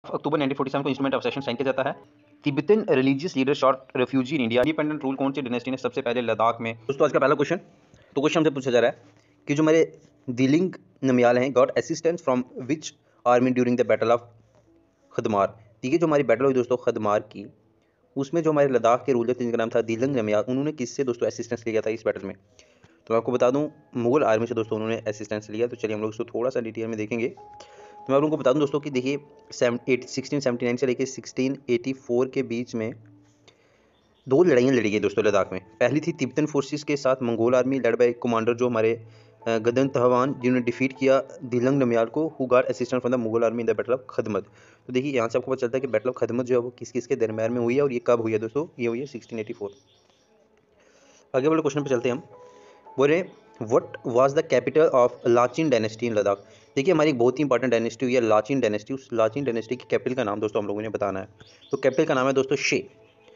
अक्टूबर 1947 को instrument of session sign किया जाता है। Tibetan religious leader short refugee in India. Independent rule कौन सी डायनेस्टी ने सबसे पहले लद्दाख में। दोस्तों आज का पहला क्वेश्चन, तो क्वेश्चन हमसे पूछा जा रहा है कि जो हमारे दिलिंग नमयाल हैं got assistance from which army during the battle of खदमार। ठीक है, जो हमारी बैटल हुई दोस्तों खदमार की, उसमें जो हमारे लद्दाख के रूलर थे जिनका नाम था दिलिंग नमयाल, उन्होंने किससे दोस्तों असिस्टेंस लिया था इस बैटल में। तो आपको बता दूं मुगल आर्मी से दोस्तों उन्होंने असिस्टेंस लिया। तो चलिए हम लोग इसको थोड़ा सा डिटेल में देखेंगे। तो मैं आप लोगों को बता दूं दोस्तों कि देखिए 1679 से लेकर 1684 के बीच में दो लड़ाइयाँ लड़ी गई दोस्तों लद्दाख में। पहली थी तिब्बतन फोर्सेस के साथ Mongol army led by commander जो हमारे गदन तहवान, जिन्होंने डिफीट किया दिलंग नमयाल को, who got assistance from the Mughal army in the battle of खदमत। तो देखिए यहाँ से आपको पता चलता है कि बैटल ऑफ खदमत जो है वो किस किस के दरम्यान में हुई है और ये कब हुई है दोस्तों, ये हुई है 1684। आगे वाले क्वेश्चन पे चलते हैं हम। बोले what was the capital of Lachin dynasty in Ladakh. देखिए हमारी एक बहुत ही इंपॉर्टेंट डायनेस्टी हुई है लाचिन डायनेस्टी। उस लाचिन डायनेस्टी की कैपिटल का नाम दोस्तों हम लोगों ने बताना है। तो कैपिटल का नाम है दोस्तों शे।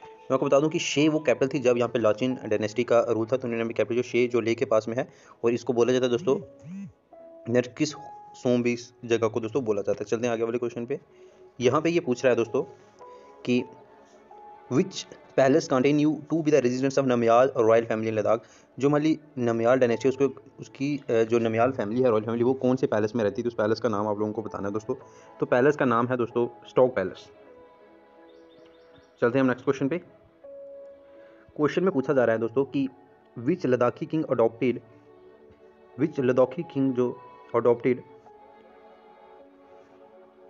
मैं आपको बता दूं कि शे वो कैपिटल थी जब यहाँ पे लाचिन डायनेस्टी का रूल था। तो उन्होंने भी कैपिटल जो शे जो ले के पास में है, और इसको बोला जाता है दोस्तों नरकिस सोम इस जगह को दोस्तों बोला जाता है। चलते हैं आगे वाले क्वेश्चन पे। यहाँ पे ये पूछ रहा है दोस्तों कि which palace continue to be the residence of Namgyal royal family in Ladakh. जो हमारी नमयाल डायनेस्टी उसको उसकी जो नमयाल फैमिली है रॉयल फैमिली, वो कौन से पैलेस में रहती है। तो उस पैलेस का नाम आप लोगों को बताना है दोस्तों। तो पैलेस का नाम है दोस्तों स्टॉक पैलेस। चलते हैं हम नेक्स्ट क्वेश्चन पे। क्वेश्चन में पूछा जा रहा है दोस्तों कि विच लद्दाखी किंग जो adopted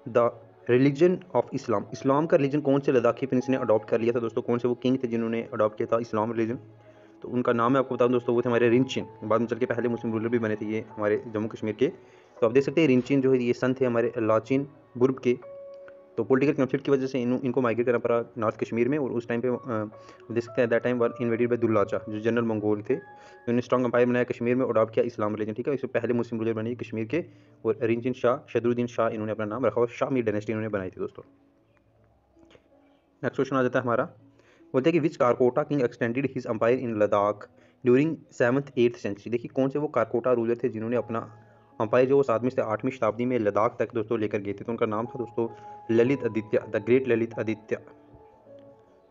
the religion of Islam. Islam का रिलीजन कौन से लद्दाखी प्रिंस ने अडॉप्ट कर लिया था दोस्तों। कौन से वो किंग थे जिन्होंने अडॉप्ट किया था इस्लाम रिलीजन। तो उनका नाम मैं आपको बताऊं दोस्तों, वो थे हमारे रिंचिन। बाद में चल के पहले मुस्लिम रूलर भी बने थे ये हमारे जम्मू कश्मीर के। तो आप देख सकते हैं रिंचिन जो है ये सन थे हमारे लाचिन बुर्ग के। तो पॉलिटिकल कन्फ्लिक्ट की वजह से इनको माइग्रेट करना पड़ा नॉर्थ कश्मीर में। और उस टाइम पे देख सकते हैं that time were invaded by दुल्लाचा जो जनरल मंगोल थे। उन्होंने स्ट्रॉन्ग एम्पायर बनाया कश्मीर में, अडॉप्ट किया इस्लाम रिलीजन। ठीक है, इससे पहले मुस्लिम रूलर बने कश्मीर के। और रिंचिन शाह शदरुद्दीन शाह इन्होंने अपना नाम रखा और शाह मीर डायनेस्टी इन्होंने बनाई थी दोस्तों। नेक्स्ट क्वेश्चन आ जाता है हमारा। बोलते हैं कि which Karkota king extended his empire in Ladakh during 7th-8th century. देखिए कौन से वो कारकोटा रूलर थे जिन्होंने अपना अंपायर जो वो 7वीं से 8वीं शताब्दी में लद्दाख तक दोस्तों लेकर गए थे। तो उनका नाम था दोस्तों ललित आदित्य, द ग्रेट ललित आदित्य।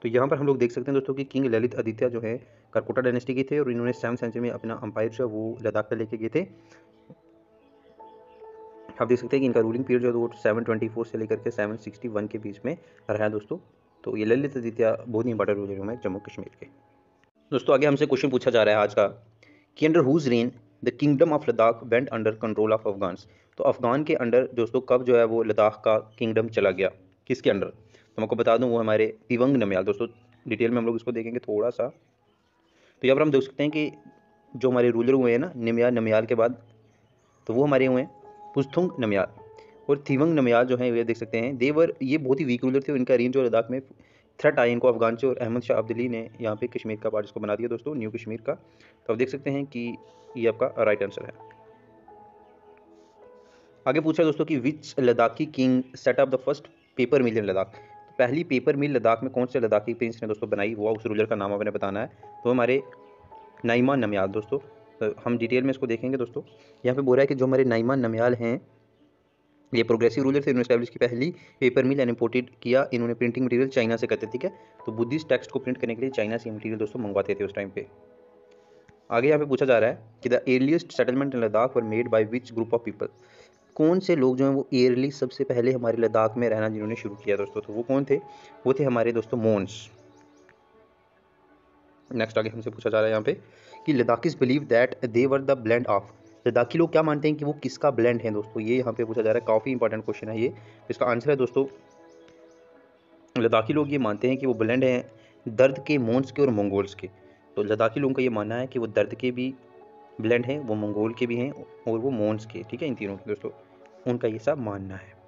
तो यहाँ पर हम लोग देख सकते हैं दोस्तों कि किंग ललित आदित्य जो है कारकोटा डायनेस्टी के थे और इन्होंने 7th सेंचुरी में अपना अंपायर जो है वो लद्दाख तक लेके गए थे। आप देख सकते हैं कि इनका रूलिंग पीरियड जो है वो 724 से लेकर के 761 के बीच में रहा है दोस्तों। तो ये ललित आदित्य बहुत ही इंपॉर्टेंट रूलर है जम्मू कश्मीर के। दोस्तों आगे हमसे क्वेश्चन पूछा जा रहा है आज का कि under whose reign the kingdom of Ladakh went under control of Afghans. तो अफगान के अंडर दोस्तों कब जो है वो लद्दाख का किंगडम चला गया, किसके अंडर। तो मैं आपको बता दूं वो हमारे तिवंग नमयाल। दोस्तों डिटेल में हम लोग इसको देखेंगे थोड़ा सा। तो यहाँ पर हम देख सकते हैं कि जो हमारे रूलर हुए हैं ना नमयाल के बाद, तो वो हमारे हुए हैं पुस्तुंग नमयाल और थिवंग नमयाल जो है ये देख सकते हैं देवर, ये बहुत ही वीक रूलर थे। इनका रेंज जो लद्दाख में थ्रेट आया इनको अफगान से, और अहमद शाह अब्दाली ने यहाँ पे कश्मीर का पार्ट इसको बना दिया दोस्तों न्यू कश्मीर का। तो आप देख सकते हैं कि ये आपका राइट आंसर है। आगे पूछा दोस्तों कि which Ladakhi king set up the first paper mill in Ladakh. तो पहली पेपर मिल लद्दाख में कौन से लद्दाखी प्रिंस ने दोस्तों बनाई, वो उस रूलर का नाम आपने बताना है। तो हमारे नाइमान नमयाल दोस्तों। हम डिटेल में इसको देखेंगे दोस्तों। यहाँ पे बोल रहा है कि जो हमारे नाइमान नमयाल हैं ये प्रोग्रेसिव रूलर थे। इन्होंने स्टैब्लिश की पहली पेपर मिल एंड इंपोर्टेड किया। इन्होंने प्रिंटिंग मटेरियल चाइना से करते थे। ठीक है, तो बुद्धिस्ट टेक्स्ट को प्रिंट करने के लिए चाइना से मटेरियल दोस्तों मंगवाते थे उस टाइम पे। आगे यहाँ पे पूछा जा रहा है कि the earliest settlement in Ladakh were made by which group of people. कौन से लोग जो हैं वो एयरली सबसे पहले हमारे लद्दाख में रहना जिन्होंने शुरू किया दोस्तों, तो वो कौन थे, वो थे हमारे दोस्तों मोन्स। नेक्स्ट आगे हमसे पूछा जा रहा है यहाँ पे कि Ladakhis believe that they were the blend of. Ladakhi लोग क्या मानते हैं कि वो किसका ब्लेंड है दोस्तों, ये यहाँ पे पूछा जा रहा है। काफ़ी इंपॉर्टेंट क्वेश्चन है ये। इसका आंसर है दोस्तों लद्दाखी लोग ये मानते हैं कि वो ब्लेंड हैं दर्द के, मोन्स के और मंगोल्स के। तो लद्दाखी लोगों का ये मानना है कि वो दर्द के भी ब्लेंड हैं, वो मंगोल के भी हैं और वो मोन्स के। ठीक है, इन तीनों के दोस्तों उनका ये सब मानना है।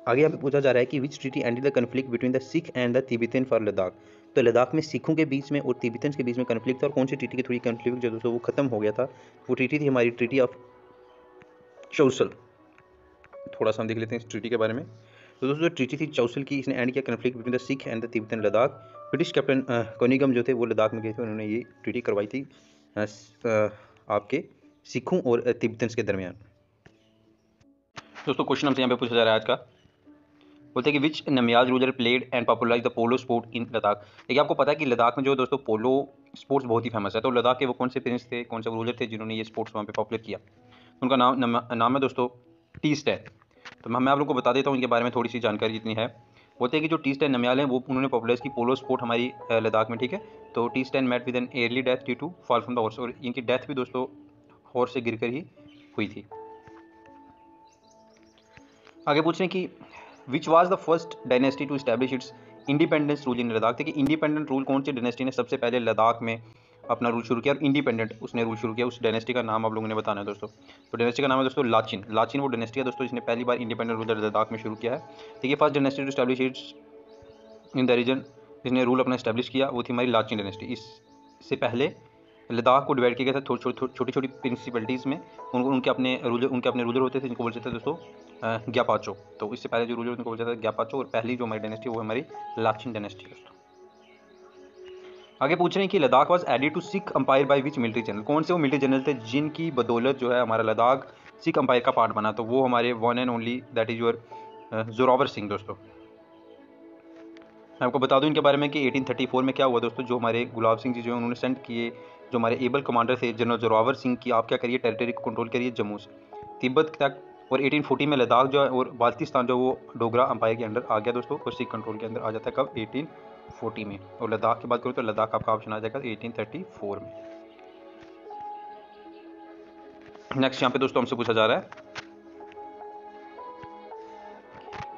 आगे यहाँ पे पूछा जा रहा है कि which treaty ended the conflict between the Sikh and the Tibetan for Ladakh. तो लद्दाख में सिखों के बीच में और तिब्बतन के बीच में कन्फ्लिक्ट था, और कौन सी ट्रीटी के थ्रू कन्फ्लिक्ट जो दोस्तों वो खत्म हो गया था। वो ट्रीटी थी हमारी ट्रीटी ऑफ चौसल। थोड़ा सा हम देख लेते हैं इस ट्रीटी के बारे में। तो दोस्तों जो ट्रीटी थी चौसल की, इसने एंड किया conflict between the Sikh and the Tibetan Ladakh. British captain Cunningham जो थे वो लद्दाख में गए थे, उन्होंने ये ट्रीटी करवाई थी आपके सिखों और तिब्बतन के दरमियान। दोस्तों क्वेश्चन हमसे यहाँ पे पूछा जा रहा है आज का बोलते हैं कि which Namgyal ruler played and popularize the polo sport in Ladakh. देखिए आपको पता है कि लद्दाख में जो दोस्तों पोलो स्पोर्ट्स बहुत ही फेमस है, तो लद्दाख के वो कौन से प्रिंस थे, कौन से रूलर थे जिन्होंने ये स्पोर्ट्स वहाँ पे पॉपुलर किया? उनका नाम है दोस्तों टी स्टैन। तो मैं आप लोगों को बता देता हूँ इनके बारे में थोड़ी सी जानकारी जितनी है। बोलते हैं कि जो टी स्टैन नमयाल हैं वो उन्होंने पॉपुलराइज की पोलो स्पोर्ट हमारी लद्दाख में, ठीक है। तो टी स्टैन met with an early death due to fall from the horse, और इनकी डेथ भी दोस्तों हॉर्स से गिरकर ही हुई थी। आगे पूछ रहे हैं कि which was the first dynasty to establish its independence rule in Ladakh. देखिए इंडिपेंडेंट रूल कौन सी डायनेस्टी ने सबसे पहले लद्दाख में अपना रूल शुरू किया और इंडिपेंडेंट उसने रूल शुरू किया, उस डायनेस्टी का नाम आप लोगों ने बताना है दोस्तों। तो डायनेस्टी का नाम है दोस्तों लाचिन। लाचिन वो डायनेस्टी है दोस्तों जिसने पहली बार इंडिपेंडेंट रूल लद्दाख में शुरू किया है। देखिए first dynasty to establish its in the region, जिसने रूल अपना एस्टैब्लिश किया वो थी हमारी लाचिन डायनेस्टी। इससे पहले लद्दाख को डिवाइड किया गया था छोटी छोटी प्रिंसिपलिटीज़ में। उनके अपने रूलर होते थे जिनको बोलते थे दोस्तों ग्यापाचो। तो इससे पहले जो रूलर उनको बोलते थे ग्यापाचो, और पहली जो हमारी डायनेस्टी वो हमारी लाचिन डायनेस्टी दोस्तों। आगे पूछ रहे हैं कि Ladakh was added to Sikh empire by which military general. कौन से वो मिलिट्री जनरल थे जिनकी बदौलत जो है हमारा लद्दाख सिख अंपायर का पार्ट बना? तो वो हमारे one and only that is your Zorawar Singh दोस्तों। मैं आपको बता दूं इनके बारे में कि 1834 में क्या हुआ दोस्तों, जो हमारे गुलाब सिंह जी जो है उन्होंने सेंड किए, जो हमारे एबल कमांडर थे जनरल जोरावर सिंह की, आप क्या करिए टेरिटरी को कंट्रोल करिए जम्मू से तिब्बत तक। और 1840 में लद्दाख जो है और बाल्टिस्तान जो वो डोगरा अंपायर के अंडर आ गया दोस्तों, और सिख कंट्रोल के अंदर आ जाता है कब? 1840 में। और लद्दाख की बात करूँ तो लद्दाख आपका ऑप्शन आ जाएगा 1834 में। नेक्स्ट यहाँ पे दोस्तों हमसे पूछा जा रहा है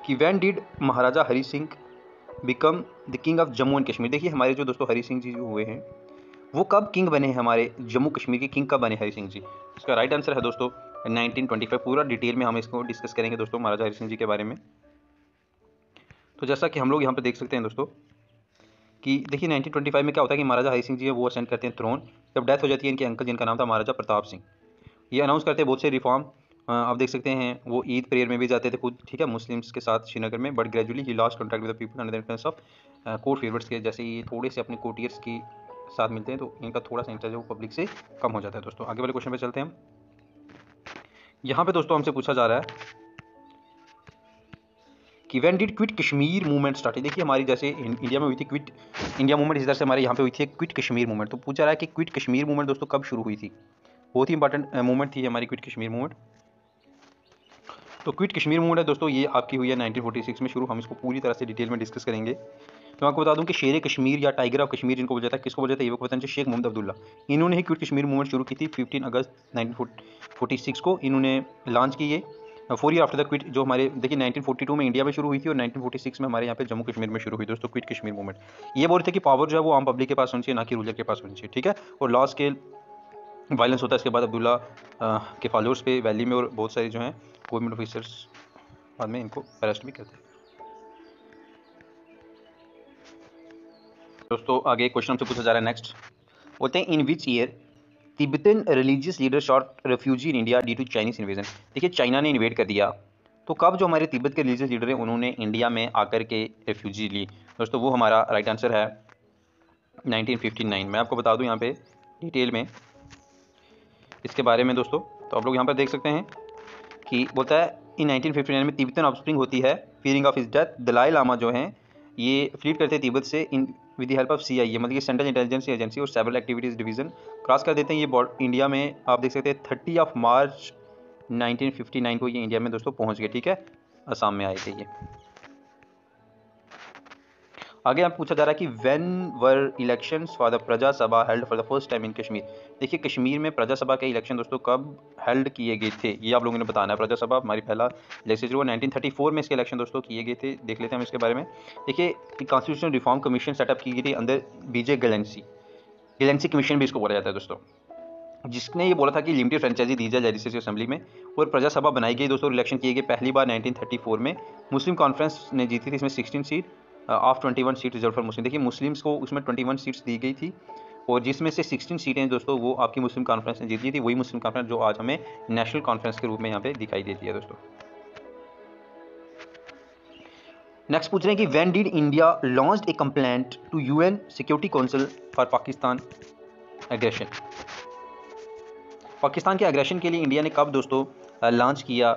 कि when did Maharaja Hari Singh become the king of Jammu and Kashmir. देखिए हमारे जो दोस्तों हरि सिंह जी जो हुए हैं वो कब किंग बने हैं, हमारे जम्मू कश्मीर के किंग कब बने हरि सिंह जी? इसका राइट आंसर है दोस्तों 1925। पूरा डिटेल में हम इसको डिस्कस करेंगे दोस्तों महाराजा हरि सिंह जी के बारे में। तो जैसा कि हम लोग यहाँ पे देख सकते हैं दोस्तों कि देखिए 1925 में क्या होता है कि महाराजा हरि सिंह जी है वो असेंड करते हैं थ्रोन, जब डेथ हो जाती है इनके अंकल जिनका नाम था महाराजा प्रताप सिंह। ये अनाउंस करते हैं बहुत से रिफॉर्म, आप देख सकते हैं वो ईद प्रेयर में भी जाते थे खुद, ठीक है, मुस्लिम्स के साथ श्रीनगर में। But gradually he lost contact with the people under the influence of court favours के, जैसे ये थोड़े से अपने कोर्टियर्स की साथ मिलते हैं तो इनका थोड़ा सा इंटरेस्ट वो पब्लिक से कम हो जाता है दोस्तों। आगे वाले क्वेश्चन पे चलते हैं हम। यहाँ पे दोस्तों हमसे पूछा जा रहा है कि when did quit Kashmir movement start. देखिए हमारी जैसे इंडिया में हुई थी क्विट इंडिया मूवमेंट, इस तरह से हमारे यहाँ पे हुई थी क्विट कश्मीर मूवमेंट। तो पूछा रहा है कि क्विट कश्मीर मूवमेंट दोस्तों कब शुरू हुई थी? बहुत ही इंपॉर्टेंट मूवमेंट थी हमारी क्विट कश्मीर मूवमेंट। तो क्विट कश्मीर मूवमेंट है दोस्तों ये आपकी हुई है 1946 में शुरू। हम इसको पूरी तरह से डिटेल में डिस्कस करेंगे। तो आपको बता दूं कि शेर कश्मीर या टाइगर ऑफ कश्मीर जिनको बोला जाता है, किसको बोला जाता है? ये वक्त वतन शेख मोहम्मद अब्दुल्ला, इन्होंने ही क्विट कश्मीर मूवमेंट शुरू की थी 15 अगस्त 1946 को इन्होंने लॉन्च की। ये 4 ईयर आफ्टर द क्विट, जो हमारे देखिए 1942 में इंडिया में शुरू हुई थी और 1946 में हमारे यहाँ पे जम्मू कश्मीर में शुरू हुई दोस्तों क्विट कश्मीर मूवमेंट। ये बोल रहे थे कि पावर जो है वो आम पब्लिक के पास होनी चाहिए, ना कि रूलर के पास होनी चाहिए, ठीक है। और लॉ स्केल वायलेंस होता है। इसके बाद अब्दुल्ला के फॉलोअर्स पे वैली में और बहुत सारे जो हैं गवर्नमेंट ऑफिसर्स बाद में इनको अरेस्ट भी करते हैं दोस्तों। आगे क्वेश्चन हमसे पूछा जा रहा है नेक्स्ट, बोलते हैं in which year Tibetan religious leader shot refugee in India due to Chinese invasion. देखिए चाइना ने इन्वेड कर दिया, तो कब जो हमारे तिब्बत के रिलीजियस लीडर हैं उन्होंने इंडिया में आकर के रेफ्यूजी ली दोस्तों? वो हमारा राइट आंसर है 1959। मैं आपको बता दूं यहाँ पे डिटेल में इसके बारे में दोस्तों। तो आप लोग यहाँ पर देख सकते हैं कि बोलता है इन 1959 में तिब्बतन ऑफस्प्रिंग होती है, fearing of his death Dalai Lama जो हैं ये फ्लीट करते हैं तिब्बत से in with the help of CIA, मतलब कि सेंट्रल इंटेलिजेंस एजेंसी, और सेवरल एक्टिविटीज़ डिवीजन क्रॉस कर देते हैं ये इंडिया में। आप देख सकते हैं 30 मार्च 1959 को ये इंडिया में दोस्तों पहुंच गए, ठीक है, असम में आए थे ये। आगे आप पूछा जा रहा है कि when were elections for the प्रजा सभा held for the first time in Kashmir. देखिए कश्मीर में प्रजा सभा के इलेक्शन दोस्तों कब हेल्ड किए गए थे ये आप लोगों ने बताना है। प्रजा सभा हमारी पहला लेजिस्लेचर हुआ 1934 में, इसके इलेक्शन दोस्तों किए गए थे, देख लेते हैं हम इसके बारे में। देखिए कॉन्स्टिट्यूशनल रिफॉर्म कमीशन सेटअप की गई थी अंदर BJ गैलेंसी कमीशन भी इसको बोला जाता है दोस्तों, जिसने ये बोला था कि लिमिटेड फ्रेंचाइजी दी जाए लेजिस्लेटिव असेंबली में। और प्रजा सभा बनाई गई दोस्तों, इलेक्शन किए गए पहली बार 1934 में। मुस्लिम कॉन्फ्रेंस ने जीती थी इसमें 16 seat of 21 seat reserve for Muslim. देखिए मुस्लिम्स को उसमें 21 सीट्स दी गई थी और जिसमें से 16 सीटें दोस्तों वो आपकी मुस्लिम कॉन्फ्रेंस ने जीती थी, वही मुस्लिम कॉन्फ्रेंस जो आज हमें नेशनल कॉन्फ्रेंस के रूप में यहाँ पे दिखाई देती है दोस्तों। नेक्स्ट पूछ रहे हैं कि when did India launched a complaint to UN security council for Pakistan aggression. Pakistan के एग्रेशन के लिए इंडिया ने कब दोस्तों लॉन्च किया,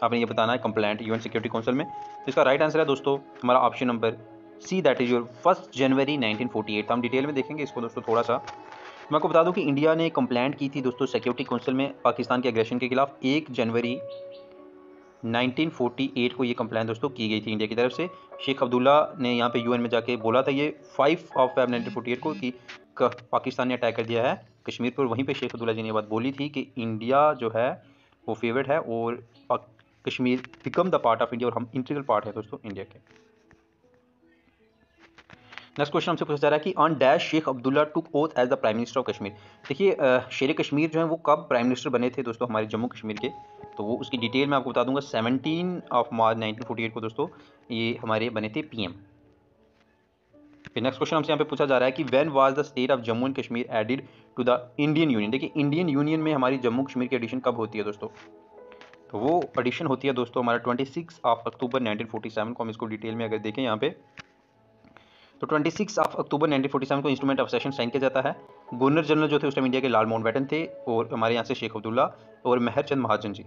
आपने ये बताना है कंप्लेंट UN सिक्योरिटी काउंसिल में। तो इसका राइट आंसर है दोस्तों हमारा option number C, that is your 1 January 1948। हम डिटेल में देखेंगे इसको दोस्तों थोड़ा सा। मैं आपको बता दूं कि इंडिया ने कंप्लेंट की थी दोस्तों सिक्योरिटी काउंसिल में पाकिस्तान के एग्रेशन के खिलाफ 1 जनवरी 1948 को ये कंप्लेंट दोस्तों की गई थी इंडिया की तरफ से। शेख अब्दुल्ला ने यहाँ पे यूएन में जाके बोला था ये 5 Feb 1948 को कि पाकिस्तान ने अटैक कर दिया है कश्मीर पर। वहीं पे शेख अब्दुल्ला जी ने बात बोली थी कि इंडिया जो है वो फेवरेट है और Kashmir become the part of India, और हम इंटीग्रल पार्ट है दोस्तों इंडिया के। नेक्स्ट क्वेश्चन हमसे पूछा जा रहा है कि on dash Sheikh Abdullah took oath as the prime minister of Kashmir. देखिए शेर कश्मीर जो है वो कब प्राइम मिनिस्टर बने थे दोस्तों हमारे जम्मू कश्मीर के, तो वो उसकी डिटेल मैं आपको बता दूंगा। 17 मार्च 1948 को दोस्तों ये हमारे बने थे पीएम। फिर नेक्स्ट क्वेश्चन हमसे यहाँ पे पूछा जा रहा है कि when was the state of Jammu and Kashmir added to the Indian union. देखिए इंडियन यूनियन में हमारी जम्मू कश्मीर की एडिशन कब होती है दोस्तों, तो वो एडिशन होती है दोस्तों हमारा 26 अक्टूबर 1947 को। हम इसको डिटेल में अगर देखें यहाँ पे, तो 26 अक्टूबर 1947 को इंस्ट्रूमेंट ऑफ सेशन साइन किया जाता है। गवर्नर जनरल जो थे उस टाइम इंडिया के लाल माउंटबेटन थे, और हमारे यहाँ से शेख अब्दुल्ला और Mehr Chand Mahajan ji.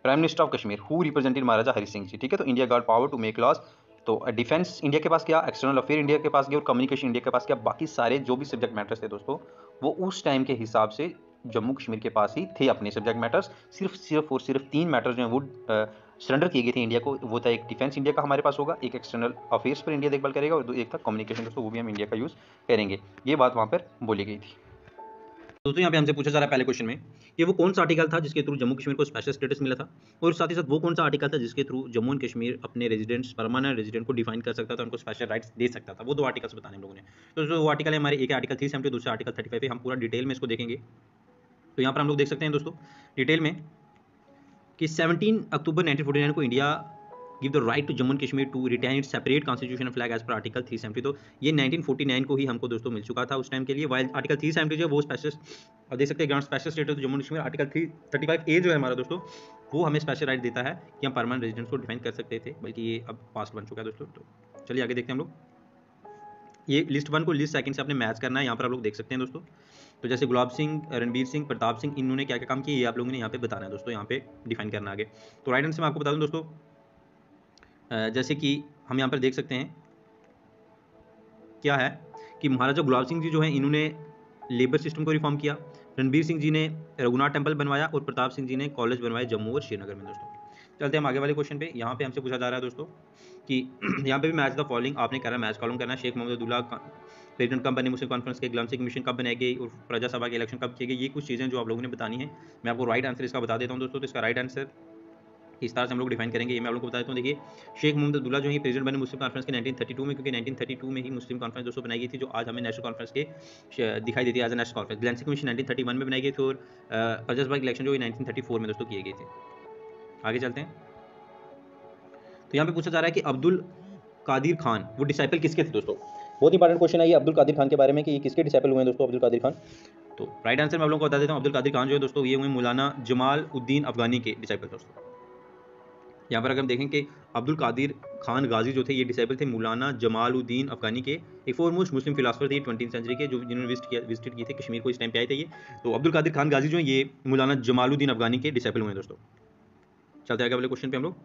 Prime minister of Kashmir who represented Maharaja Hari Singh ji. ठीक है, तो India got power to make laws. तो डिफेंस इंडिया के पास क्या, एक्सटर्नल अफेयर इंडिया के पास गया, और कम्युनिकेशन इंडिया के पास क्या। बाकी सारे जो भी सब्जेक्ट मैटर्स थे दोस्तों वो उस टाइम के हिसाब से जम्मू कश्मीर के पास ही थे अपने सब्जेक्ट मैटर्स। सिर्फ 3 मैटर्स जो हैं वो सरेंडर किए गए थे इंडिया को। वो था एक डिफेंस इंडिया का हमारे पास होगा, एक एक्सटर्नल अफेयर्स पर इंडिया देखभाल करेगा, और एक था कम्युनिकेशन दोस्तों वो भी हम इंडिया का यूज़ करेंगे। ये बात वहाँ पर बोली गई थी। दोस्तों यहाँ पे हमसे पूछा जा रहा है पहले क्वेश्चन में कि वो कौन सा आर्टिकल था जिसके थ्रू जम्मू कश्मीर को स्पेशल स्टेटस मिला था, और साथ ही साथ वो कौन सा आर्टिकल था जिसके थ्रू जम्मू एंड कश्मीर अपने रेजिडेंट्स परमानेंट रेजिडेंट को डिफाइन कर सकता था, उनको स्पेशल राइट्स दे सकता था। वो 2 आर्टिकल्स बताने हम लोगों ने। तो वो आर्टिकल है हमारे, एक आर्टिकल 370, दूसरा आर्टिकल 35 है। हम पूरा डिटेल में इसको देखेंगे। तो यहाँ पर हम लोग देख सकते हैं दोस्तों डिटेल में कि 17 अक्टूबर 1949 को India give the right to Jammu and Kashmir to retain its separate constitution flag as per article 370। तो ये 1949 को ही हमको दोस्तों मिल चुका था उस टाइम के लिए। वाइल आर्टिकल 370 जो है वो स्पेशल, और देख सकते हैं grant special status Jammu and Kashmir. Article 335A जो है हमारा दोस्तों वो हमें स्पेशल राइट देता है कि हम परमानेंट रेजिडेंट्स को डिफाइन कर सकते थे, बल्कि ये अब पास्ट बन चुका है दोस्तों। तो चलिए आगे देखते हैं हम लोग। ये लिस्ट 1 को लिस्ट 2 से आपने मैच करना है। यहाँ पर आप लोग देख सकते हैं दोस्तों, तो जैसे गुलाब सिंह, रणबीर सिंह, प्रताप सिंह, इन्होंने क्या क्या काम किए ये आप लोगों ने यहाँ पे बताना है दोस्तों, यहाँ पे डिफाइन करना आगे। तो राइट आंसर मैं आपको बता दूं दोस्तों, जैसे कि हम यहाँ पर देख सकते हैं क्या है कि महाराजा गुलाब सिंह जी जो हैं इन्होंने लेबर सिस्टम को रिफॉर्म किया, रणबीर सिंह जी ने रघुनाथ टेम्पल बनवाया, और प्रताप सिंह जी ने कॉलेज बनवाए जम्मू और श्रीनगर में दोस्तों। चलते हैं हम आगे वाले क्वेश्चन पे। यहाँ पे हमसे पूछा जा रहा है दोस्तों कि यहाँ पे भी मैच द फॉलोइंग आपने करा, मैच कॉलम करना है। शेख मोहम्मद अब्दुल्ला प्रेसिडेंट कब बने मुस्लिम कॉन्फ्रेंस के, ग्लाम सिंह कमीशन कब बनाई गई, और प्रजा सभा के इलेक्शन कब किए गए। ये कुछ चीज़ें जो आप लोगों ने बतानी है। मैं आपको राइट आंसर इसका बता देता हूँ दोस्तों। तो इसका राइट आंसर इस तरह से हम लोग डिफाइन करेंगे, ये मैं आप लोगों को बता देता हूँ। देखिए शेख मोहम्मद अब्दुल्ला जो है प्रेसिडेंट बने मुस्लिम कॉन्फ्रेंस के 1932 में, क्योंकि 1932 में ही मुस्लिम कॉन्फ्रेंस दोस्तों बनाई गई थी, जो आज हमें नेशनल कॉन्फ्रेंस के दिखाई देती है एज ए नेशनल कॉन्फ्रेंस। ग्लाम सिंह कमीशन 1931 में बनाई गई थी, और प्रजा सभा इलेक्शन जो 1934 में दोस्तों किए गए थे। आगे चलते हैं। तो यहाँ पे पूछा जा रहा है कि अब्दुल कादिर खान वो डिसाइपल किसके थे दोस्तों। बहुत इंपॉर्टेंट क्वेश्चन है ये अब्दुल कादिर खान के बारे में कि ये किसके डिसाइपल हुए हैं दोस्तों अब्दुल कादिर खान। तो राइट आंसर मैं आप लोगों को बता देता हूँ। अब्दुल कादिर खान जो है दोस्तों ये हुए मौलाना जमाल उद्दीन अफगानी के डिसाइपल दोस्तों। यहाँ पर अगर हम देखें कि अब्दुल कादिर खान गाजी जो थे ये डिसाइपल थे मौलाना जमाल उद्दीन अफगानी के, एक फोरमोस्ट मुस्लिम फिलासफर थे 20वीं सेंचुरी के, जो जिन्होंने विजिट किए थे कश्मीर को, इस टाइम पे आए थे ये। तो अब्दुल कादिर खान गाजी जो है ये मौलाना जमालुद्दीन अफगानी के डिसाइपल हुए हैं दोस्तों। चलते हैं आगे वाले क्वेश्चन पे हम लोग।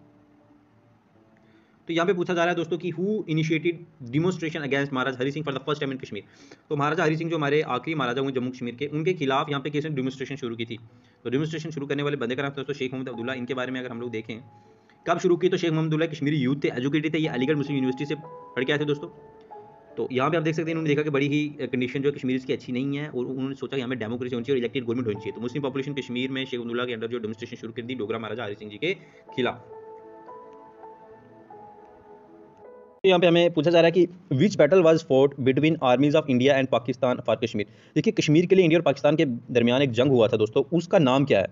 तो यहाँ पे पूछा जा रहा है दोस्तों कि who initiated demonstration against Maharaja Hari Singh for the first time in Kashmir. तो महाराजा हरि सिंह जो हमारे आखिरी महाराजा हुए जम्मू कश्मीर के, उनके खिलाफ यहाँ पे किसने डिमोन्स्ट्रेशन शुरू की थी। तो डिमोन्स्ट्रेशन शुरू करने वाले बंदे का नाम दोस्तों शेख मोहम्मद अब्दुल्ला। इनके बारे में अगर हम लोग देखें कब शुरू की, तो शेख मोहम्मद अब्दुल्ला कश्मीरी यूथ थे, एजुकेटेड थे, ये अलीगढ़ मुस्लिम यूनिवर्सिटी से पढ़ के आए थे दोस्तों। तो यहाँ पे आप देख सकते हैं इन्होंने देखा कि बड़ी ही कंडीशन जो कश्मीर की अच्छी नहीं है, और उन्होंने सोचा कि हमें डेमोक्रेसी होनी चाहिए और इलेक्टेड गवर्नमेंट होनी चाहिए। तो मुस्लिम पॉपुलेशन कश्मीर में शेख अब्दुल्ला के अंडर जो डेमोन्स्ट्रेशन शुरू कर दी डोगरा महाराजा हरि सिंह जी के खिलाफ। यहाँ पे हमें पूछा जा रहा है कि विच battle was fought between आर्मीज of India and Pakistan for Kashmir. देखिए कश्मीर के लिए इंडिया और पाकिस्तान के दरमियान एक जंग हुआ था दोस्तों, उसका नाम क्या है,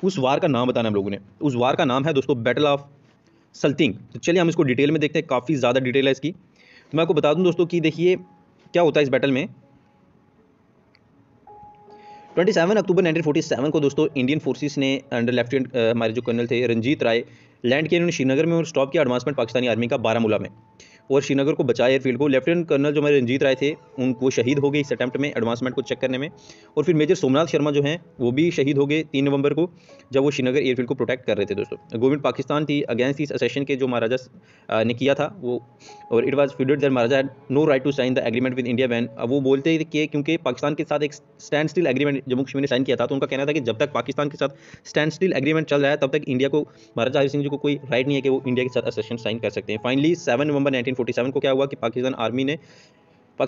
उस वार का नाम बताना हम लोगों ने। उस वार का नाम है दोस्तों बैटल ऑफ सल्तिंग। तो चलिए हम इसको डिटेल में देखते हैं, काफ़ी ज़्यादा डिटेल है इसकी। तो मैं आपको बता दूं दोस्तों कि देखिए क्या होता है इस बैटल में। 27 अक्टूबर 1947 को दोस्तों इंडियन फोर्सेस ने अंडर लेफ्टिनेंट हमारे जो कर्नल थे रंजीत राय लैंड किया इन्होंने श्रीनगर में, और स्टॉप किया एडवांसमेंट पाकिस्तानी आर्मी का बारामूला में। और श्रीनगर को बचाया एयरफील्ड को। लेफ्टिनेंट कर्नल जो हमारे रंजीत राय थे उनको शहीद हो गए इस अटैम्प्ट में एडवांसमेंट को चेक करने में। और फिर मेजर सोमनाथ शर्मा जो हैं वो भी शहीद हो गए 3 नवंबर को, जब वो श्रीनगर एयरफील्ड को प्रोटेक्ट कर रहे थे दोस्तों। गवर्नमेंट पाकिस्तान थी अगेंस्ट इस असेशन के जो महाराजा ने किया था वो, और it was field that Maharaja had no right to sign the agreement with India then. अब वो बोलते थे कि क्योंकि पाकिस्तान के साथ एक stand still agreement Jammu Kashmir ने साइन किया था, तो उनका कहना था कि जब तक पाकिस्तान के साथ स्टैंड स्टिल एग्रीमेंट चल रहा है तब तक इंडिया को, महाराजा हरि सिंह जी को कोई राइट नहीं है कि वो इंडिया के साथ असेशन साइन कर सकते हैं। फाइनली 7 नवंबर 1947 को क्या हुआ कि पाकिस्तान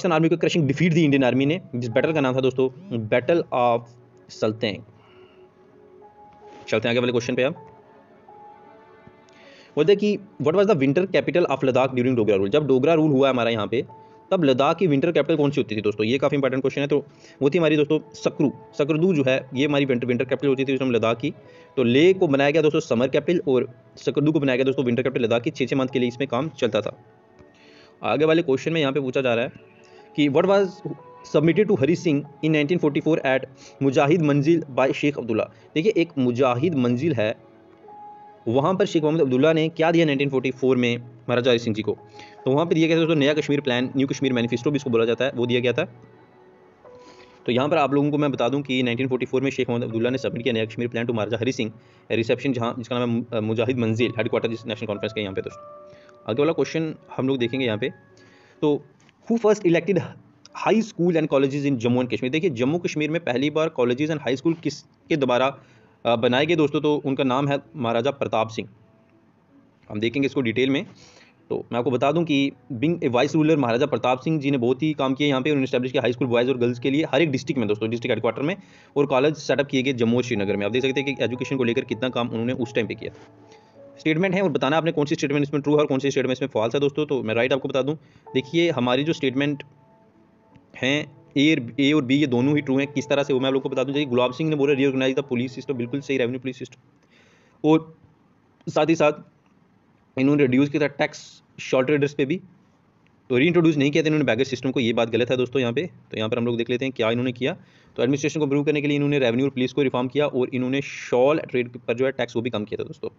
आर्मी को क्रशिंग डिफीट दी इंडियन आर्मी ने, जिस बैटल का नाम था दोस्तों बैटल ऑफ सल्तेंग। चलते हैं आगे वाले क्वेश्चन पे। अब बोलते हैं कि what was the winter capital of Ladakh during Dogra rule. जब डोगरा रूल हुआ हमारा यहाँ पे तब लद्दाख की विंटर कैपिटल कौन सी होती थी दोस्तों, ये काफ़ी इंपॉर्टेंट क्वेश्चन है। तो वो थी हमारी दोस्तों सकरदू जो है ये हमारी विंटर कैपिटल होती थी उस टाइम लद्दाख की। तो ले को बनाया गया दोस्तों समर कैपिटल और सकरदू को बनाया गया दोस्तों विंटर कैपिटल लद्दाख की। 6 मंथ के लिए इसमें काम चलता था। आगे वाले क्वेश्चन में यहाँ पे पूछा जा रहा है कि what was submitted to Hari Singh in 1944 at Mujahid Manzil by Sheikh Abdullah. देखिए एक मुजाहिद मंजिल है, वहाँ पर शेख मोहम्मद अब्दुल्ला ने क्या दिया 1944 में महाराजा हरि सिंह जी को। तो वहाँ पर दिया गया था दोस्तों नया Kashmir plan, new Kashmir manifesto भी इसको बोला जाता है, वो दिया गया था। तो यहाँ पर आप लोगों को मैं बता दूं कि 1944 में शेख मोहम्मद अब्दुल्ला ने सबमिट किया नया Kashmir plan to Maharaja Hari Singh, reception जहाँ जिसका नाम है मुजाहिद मंजिल, हेडक्वार्टर जिस नेशनल कॉन्फ्रेंस के यहाँ पे दोस्तों। आगे वाला क्वेश्चन हम लोग देखेंगे यहाँ पे। तो who first elected high school and colleges in Jammu and Kashmir. देखिए जम्मू कश्मीर में पहली बार कॉलेजेस एंड हाई स्कूल किसके द्वारा बनाए गए दोस्तों, तो उनका नाम है महाराजा प्रताप सिंह। हम देखेंगे इसको डिटेल में। तो मैं आपको बता दूं कि बिंग ए वाइस रूलर महाराजा प्रताप सिंह जी ने बहुत ही काम किया यहाँ पे। उन्होंने स्टैब्लिश किया हाई स्कूल बॉयज़ और गर्ल्स के लिए हर एक डिस्ट्रिक्ट में दोस्तों, डिस्ट्रिक्ट हेडक्वार्टर में, और कॉलेज सेटअप किए गए जम्मू और श्रीनगर में। आप देख सकते हैं कि एजुकेशन को लेकर कितना काम उन्होंने उस टाइम पे किया। स्टेटमेंट है और बताना आपने कौन सी स्टेटमेंट इसमें ट्रू है और कौन सी स्टेटमेंट इसमें फॉल्स है दोस्तों। तो मैं राइट आपको बता दूँ, देखिए हमारी जो स्टेटमेंट हैं ए और बी ये दोनों ही ट्रू हैं। किस तरह से वो मैं आप लोग को बता दूँ। जैसे गुलाब सिंह ने बोला रीऑर्गेनाइज द पुलिस सिस्टम, बिल्कुल सही, रेवेन्यू पुलिस सिस्टम। और साथ ही साथ इन्होंने रिड्यूस किया था टैक्स शॉर्ट ट्रेडर्स पे भी, तो री इंट्रोड्यूस नहीं किया था इन्होंने बैगर सिस्टम को, ये बात गलत है दोस्तों यहाँ पे। तो यहाँ पर हम लोग देख लेते हैं क्या इन्होंने किया। तो एडमिनिस्ट्रेशन को इम्प्रूव करने के लिए इन्होंने रेवेन्यू और पुलिस को रिफॉर्म किया और इन्होंने शॉल ट्रेड पर जो है टैक्स वो भी कम किया था दोस्तों।